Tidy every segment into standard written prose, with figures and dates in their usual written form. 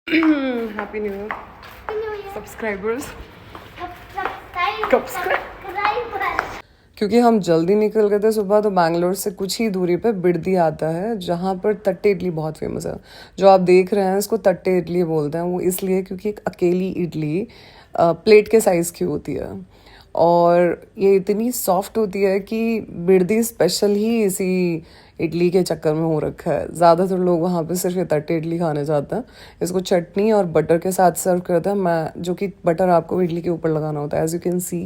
Happy new year subscribers. क्योंकि हम जल्दी निकल गए थे सुबह, तो बैंगलोर से कुछ ही दूरी पे बिडदी आता है, जहाँ पर तट्टे इडली बहुत फेमस है। जो आप देख रहे हैं इसको तट्टे इडली बोलते हैं, वो इसलिए क्योंकि एक अकेली इडली प्लेट के साइज़ की होती है और ये इतनी सॉफ्ट होती है कि बिडदी स्पेशल ही इसी इडली के चक्कर में हो रखा है। ज़्यादातर लोग वहाँ पे सिर्फ ये तट्टे इडली खाने जाते हैं। इसको चटनी और बटर के साथ सर्व करते हैं, मैं जो कि बटर आपको इडली के ऊपर लगाना होता है। एज यू कैन सी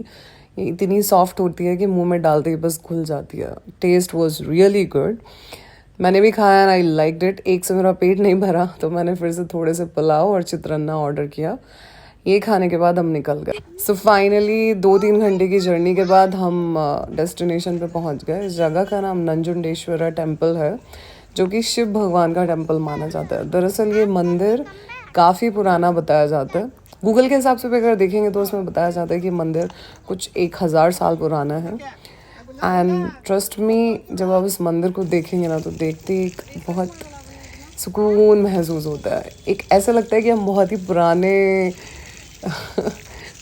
ये इतनी सॉफ्ट होती है कि मुंह में डालते ही बस घुल जाती है। Taste was really good. मैंने भी खाया एंड आई लाइक्ड इट। एक से मेरा पेट नहीं भरा तो मैंने फिर से थोड़े से पुलाव और चित्रान्ना ऑर्डर किया। ये खाने के बाद हम निकल गए। सो फाइनली 2-3 घंटे की जर्नी के बाद हम डेस्टिनेशन पे पहुंच गए। इस जगह का नाम नंजुंडेश्वरा टेम्पल है, जो कि शिव भगवान का टेम्पल माना जाता है। दरअसल ये मंदिर काफ़ी पुराना बताया जाता है। गूगल के हिसाब से भी अगर देखेंगे तो उसमें बताया जाता है कि मंदिर कुछ 1000 साल पुराना है। एंड ट्रस्ट मी, जब आप इस मंदिर को देखेंगे ना तो देखते ही एक बहुत सुकून महसूस होता है। एक ऐसा लगता है कि हम बहुत ही पुराने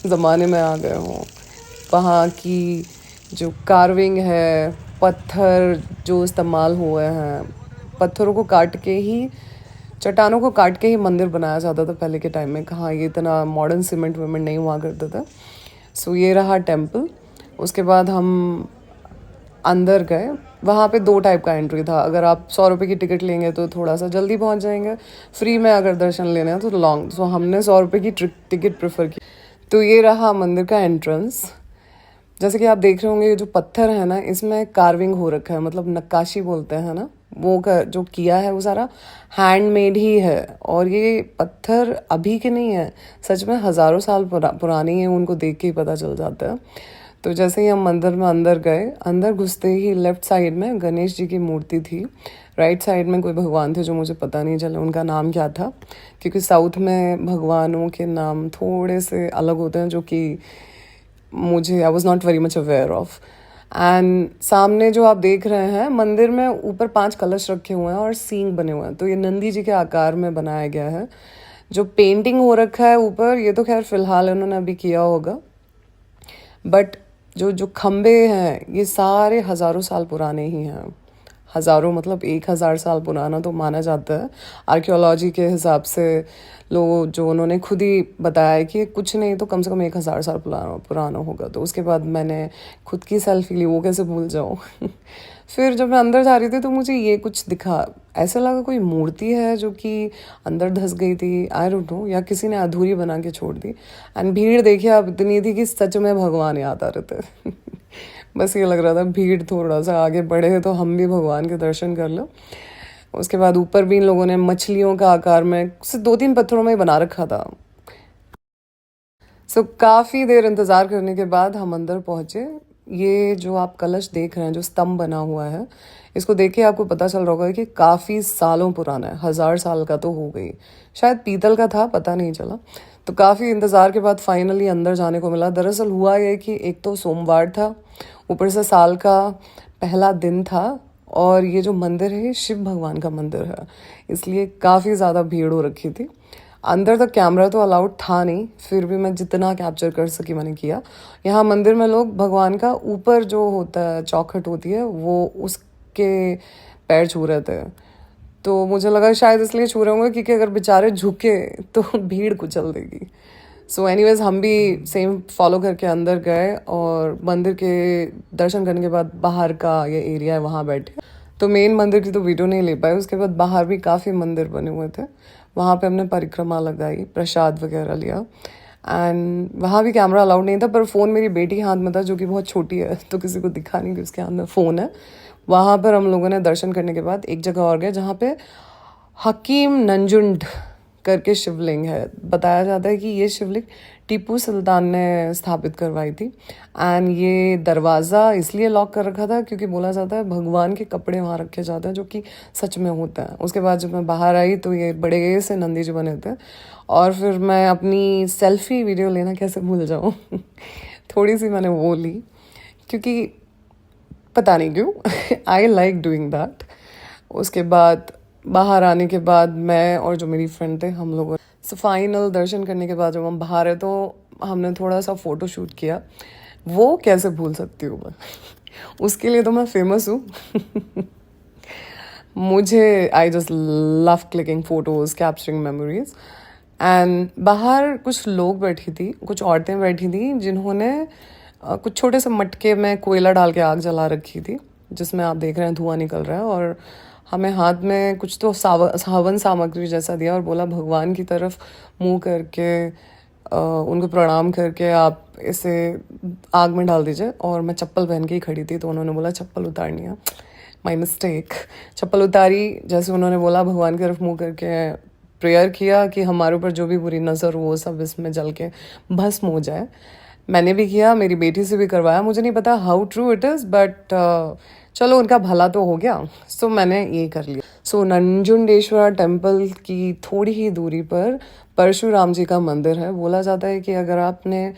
ज़माने में आ गए हों। वहाँ की जो कार्विंग है, पत्थर जो इस्तेमाल हुए हैं, पत्थरों को काट के ही, चट्टानों को काट के ही मंदिर बनाया जाता था पहले के टाइम में। कहाँ ये इतना मॉडर्न सीमेंट वेमेंट नहीं हुआ करता था। सो ये रहा टेम्पल। उसके बाद हम अंदर गए। वहाँ पे 2 टाइप का एंट्री था। अगर आप 100 रुपये की टिकट लेंगे तो थोड़ा सा जल्दी पहुँच जाएंगे। फ्री में अगर दर्शन लेने हैं तो लॉन्ग। सो हमने 100 रुपये की टिकट प्रेफर की। तो ये रहा मंदिर का एंट्रेंस। जैसे कि आप देख रहे होंगे, ये जो पत्थर है ना, इसमें कार्विंग हो रखा है, मतलब नक्काशी बोलते हैं ना, वो जो किया है वो सारा हैंडमेड ही है। और ये पत्थर अभी के नहीं है, सच में हज़ारों साल पुरानी है। उनको देख के ही पता चल जाता है। तो जैसे ही हम मंदिर में अंदर गए, अंदर घुसते ही लेफ्ट साइड में गणेश जी की मूर्ति थी। राइट साइड में कोई भगवान थे जो मुझे पता नहीं चला उनका नाम क्या था, क्योंकि साउथ में भगवानों के नाम थोड़े से अलग होते हैं, जो कि मुझे I was not very much aware of. And सामने जो आप देख रहे हैं, मंदिर में ऊपर 5 कलश रखे हुए हैं और सींग बने हुए हैं। तो ये नंदी जी के आकार में बनाया गया है। जो पेंटिंग हो रखा है ऊपर, ये तो खैर फिलहाल उन्होंने अभी किया होगा, बट जो जो खम्भे हैं ये सारे हज़ारों साल पुराने ही हैं। हज़ारों मतलब 1000 साल पुराना तो माना जाता है आर्कियोलॉजी के हिसाब से। लोग जो उन्होंने खुद ही बताया कि कुछ नहीं तो कम से कम 1000 साल पुराना होगा। तो उसके बाद मैंने खुद की सेल्फी ली, वो कैसे भूल जाऊँ। फिर जब मैं अंदर जा रही थी तो मुझे ये कुछ दिखा। ऐसा लगा कोई मूर्ति है जो कि अंदर धंस गई थी, आई डोंट नो, या किसी ने अधूरी बना के छोड़ दी। एंड भीड़ देखिए आप इतनी थी कि सच में भगवान याद आ रहे थे। बस ये लग रहा था भीड़ थोड़ा सा आगे बढ़े तो हम भी भगवान के दर्शन कर लो। उसके बाद ऊपर भी इन लोगों ने मछलियों का आकार में सिर्फ 2-3 पत्थरों में ही बना रखा था। सो काफ़ी देर इंतज़ार करने के बाद हम अंदर पहुँचे। ये जो आप कलश देख रहे हैं, जो स्तंभ बना हुआ है, इसको देख के आपको पता चल रहा होगा कि काफ़ी सालों पुराना है। 1000 साल का तो हो गई, शायद पीतल का था, पता नहीं चला। तो काफ़ी इंतज़ार के बाद फाइनली अंदर जाने को मिला। दरअसल हुआ ये कि एक तो सोमवार था, ऊपर से साल का पहला दिन था, और ये जो मंदिर है ये शिव भगवान का मंदिर है, इसलिए काफ़ी ज़्यादा भीड़ हो रखी थी। अंदर तक कैमरा तो अलाउड था नहीं, फिर भी मैं जितना कैप्चर कर सकी मैंने किया। यहाँ मंदिर में लोग भगवान का ऊपर जो होता है, चौखट होती है, वो उसके पैर छू रहे थे। तो मुझे लगा शायद इसलिए छू रहे होंगे क्योंकि अगर बेचारे झुके तो भीड़ कुचल देगी। सो एनीवेज हम भी सेम फॉलो करके अंदर गए और मंदिर के दर्शन करने के बाद बाहर का ये एरिया है वहाँ बैठे। तो मेन मंदिर की तो वीडियो नहीं ले पाए। उसके बाद बाहर भी काफ़ी मंदिर बने हुए थे, वहाँ पे हमने परिक्रमा लगाई, प्रसाद वगैरह लिया। एंड वहाँ भी कैमरा अलाउड नहीं था, पर फ़ोन मेरी बेटी के हाथ में था जो कि बहुत छोटी है, तो किसी को दिखा नहीं कि उसके हाथ में फ़ोन है। वहाँ पर हम लोगों ने दर्शन करने के बाद एक जगह और गए जहाँ पे हकीम नंजुंड करके शिवलिंग है। बताया जाता है कि ये शिवलिंग टीपू सुल्तान ने स्थापित करवाई थी। एंड ये दरवाज़ा इसलिए लॉक कर रखा था क्योंकि बोला जाता है भगवान के कपड़े वहाँ रखे जाते हैं, जो कि सच में होता है। उसके बाद जब मैं बाहर आई तो ये बड़े से नंदी जी बने थे, और फिर मैं अपनी सेल्फी वीडियो लेना कैसे भूल जाऊँ। थोड़ी सी मैंने वो ली, क्योंकि पता नहीं क्यों आई लाइक डूइंग दैट। उसके बाद बाहर आने के बाद मैं और जो मेरी फ्रेंड थे, हम लोगों सो फाइनल दर्शन करने के बाद जब हम बाहर है तो हमने थोड़ा सा फ़ोटो शूट किया। वो कैसे भूल सकती हूँ मैं उसके लिए तो मैं फेमस हूँ मुझे I just love clicking photos, capturing memories. And बाहर कुछ लोग बैठी थी, कुछ औरतें बैठी थी जिन्होंने कुछ छोटे से मटके में कोयला डाल के आग जला रखी थी, जिसमें आप देख रहे हैं धुआं निकल रहा है। और हमें हाथ में कुछ तो हवन सामग्री जैसा दिया और बोला भगवान की तरफ मुंह करके उनको प्रणाम करके आप इसे आग में डाल दीजिए। और मैं चप्पल पहन के ही खड़ी थी तो उन्होंने बोला चप्पल उतारनी है। माई मिस्टेक, चप्पल उतारी। जैसे उन्होंने बोला भगवान की तरफ मुंह करके प्रेयर किया कि हमारे ऊपर जो भी बुरी नज़र हो वो सब इसमें जल के भस्म हो जाए। मैंने भी किया, मेरी बेटी से भी करवाया। मुझे नहीं पता how true it is but चलो उनका भला तो हो गया। सो मैंने ये कर लिया। सो नंजुंडेश्वरा टेम्पल की थोड़ी ही दूरी पर परशुराम जी का मंदिर है। बोला जाता है कि अगर आपने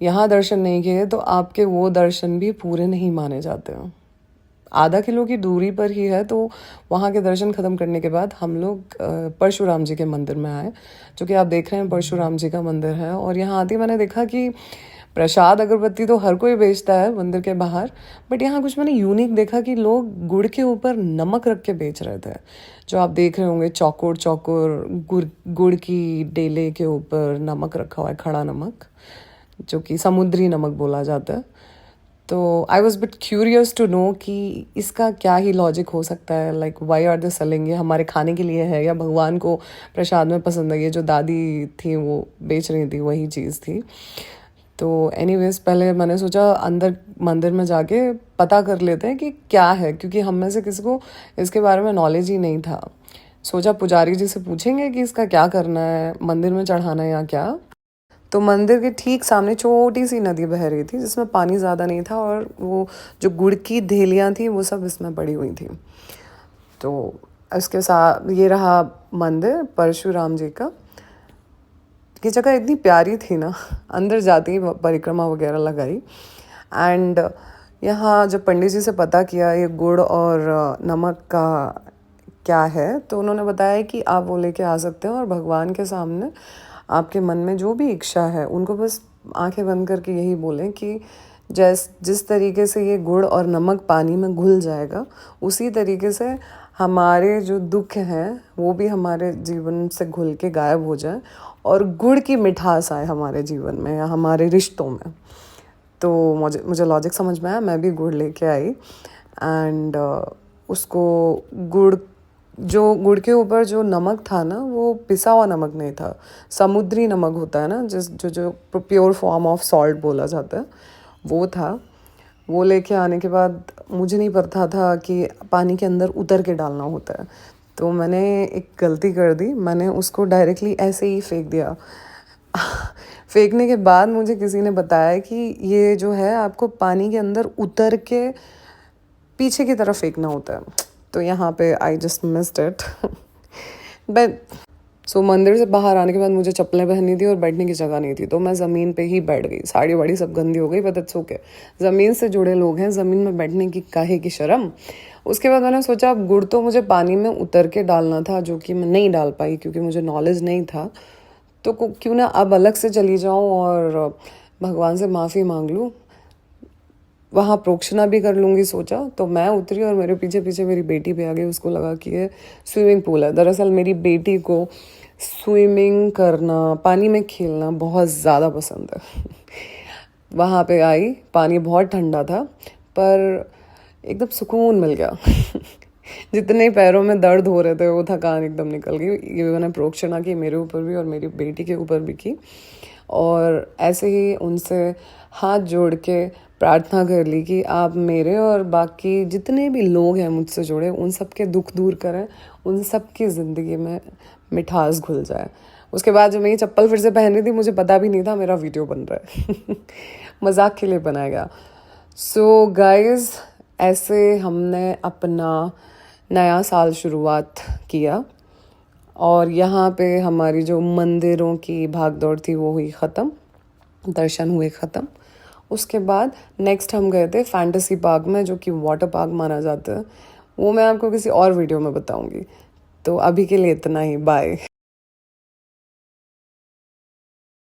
यहाँ दर्शन नहीं किए तो आपके वो दर्शन भी पूरे नहीं माने जाते हैं। आधा किलो की दूरी पर ही है। तो वहाँ के दर्शन ख़त्म करने के बाद हम लोग परशुराम जी के मंदिर में आए, जो कि आप देख रहे हैं परशुराम जी का मंदिर है। और यहाँ आते मैंने देखा कि प्रसाद अगरबत्ती तो हर कोई बेचता है मंदिर के बाहर, बट यहाँ कुछ मैंने यूनिक देखा कि लोग गुड़ के ऊपर नमक रख के बेच रहे थे। जो आप देख रहे होंगे चौकोर चौकोर गुड़ की डेले के ऊपर नमक रखा हुआ है, खड़ा नमक, जो कि समुद्री नमक बोला जाता है। तो I was bit curious to know कि इसका क्या ही लॉजिक हो सकता है। Like why are they selling, ये हमारे खाने के लिए है या भगवान को प्रसाद में पसंद है। ये जो दादी थी वो बेच रही थी वही चीज़ थी। तो एनीवेज पहले मैंने सोचा अंदर मंदिर में जाके पता कर लेते हैं कि क्या है, क्योंकि हम में से किसी को इसके बारे में नॉलेज ही नहीं था। सोचा पुजारी जी से पूछेंगे कि इसका क्या करना है, मंदिर में चढ़ाना है या क्या। तो मंदिर के ठीक सामने छोटी सी नदी बह रही थी जिसमें पानी ज़्यादा नहीं था और वो जो गुड़ की ढेलियाँ थी वो सब इसमें पड़ी हुई थी। तो इसके साथ ये रहा मंदिर परशुराम जी का। ये जगह इतनी प्यारी थी ना, अंदर जाते ही परिक्रमा वगैरह लगाई। एंड यहाँ जब पंडित जी से पता किया ये गुड़ और नमक का क्या है, तो उन्होंने बताया कि आप वो लेके आ सकते हैं और भगवान के सामने आपके मन में जो भी इच्छा है उनको बस आंखें बंद करके यही बोलें कि जिस तरीके से ये गुड़ और नमक पानी में घुल जाएगा उसी तरीके से हमारे जो दुख हैं वो भी हमारे जीवन से घुल के गायब हो जाए और गुड़ की मिठास आए हमारे जीवन में या हमारे रिश्तों में। तो मुझे लॉजिक समझ में आया, मैं भी गुड़ लेके आई। एंड उसको गुड़ के ऊपर जो नमक था ना वो पिसा हुआ नमक नहीं था, समुद्री नमक होता है ना, जो प्योर फॉर्म ऑफ सॉल्ट बोला जाता है, वो था। वो लेके आने के बाद मुझे नहीं पता था कि पानी के अंदर उतर के डालना होता है। तो मैंने एक गलती कर दी, मैंने उसको डायरेक्टली ऐसे ही फेंक दिया फेंकने के बाद मुझे किसी ने बताया कि ये जो है आपको पानी के अंदर उतर के पीछे की तरफ फेंकना होता है। तो यहाँ पे I just missed it but so मंदिर से बाहर आने के बाद मुझे चप्पलें पहननी थी और बैठने की जगह नहीं थी, तो मैं ज़मीन पे ही बैठ गई। साड़ी वाड़ी सब गंदी हो गई, बट इट्स ओके, ज़मीन से जुड़े लोग हैं, ज़मीन में बैठने की काहे की शर्म। उसके बाद मैंने सोचा अब गुड़ तो मुझे पानी में उतर के डालना था, जो कि मैं नहीं डाल पाई क्योंकि मुझे नॉलेज नहीं था। तो क्यों ना अब अलग से चली जाऊँ और भगवान से माफ़ी मांग लूँ, वहाँ प्रोक्षणा भी कर लूँगी सोचा। तो मैं उतरी और मेरे पीछे पीछे मेरी बेटी भी आ गई। उसको लगा कि ये स्विमिंग पूल है। दरअसल मेरी बेटी को स्विमिंग करना, पानी में खेलना बहुत ज़्यादा पसंद है वहाँ पे आई, पानी बहुत ठंडा था पर एकदम सुकून मिल गया जितने पैरों में दर्द हो रहे थे वो थकान एकदम निकल गई। ये मैंने प्रोक्षणा की, मेरे ऊपर भी और मेरी बेटी के ऊपर भी की। और ऐसे ही उनसे हाथ जोड़ के प्रार्थना कर ली कि आप मेरे और बाकी जितने भी लोग हैं मुझसे जुड़े उन सब के दुख दूर करें, उन सब की ज़िंदगी में मिठास घुल जाए। उसके बाद जब मैं ये चप्पल फिर से पहन रही थी, मुझे पता भी नहीं था मेरा वीडियो बन रहा है मजाक के लिए बनाया गया। सो गाइज़, ऐसे हमने अपना नया साल शुरुआत किया और यहाँ पे हमारी जो मंदिरों की भागदौड़ थी वो हुई ख़त्म, दर्शन हुए ख़त्म। उसके बाद नेक्स्ट हम गए थे फैंटेसी पार्क में, जो कि वाटर पार्क माना जाता है। वो मैं आपको किसी और वीडियो में बताऊंगी। तो अभी के लिए इतना ही, बाय।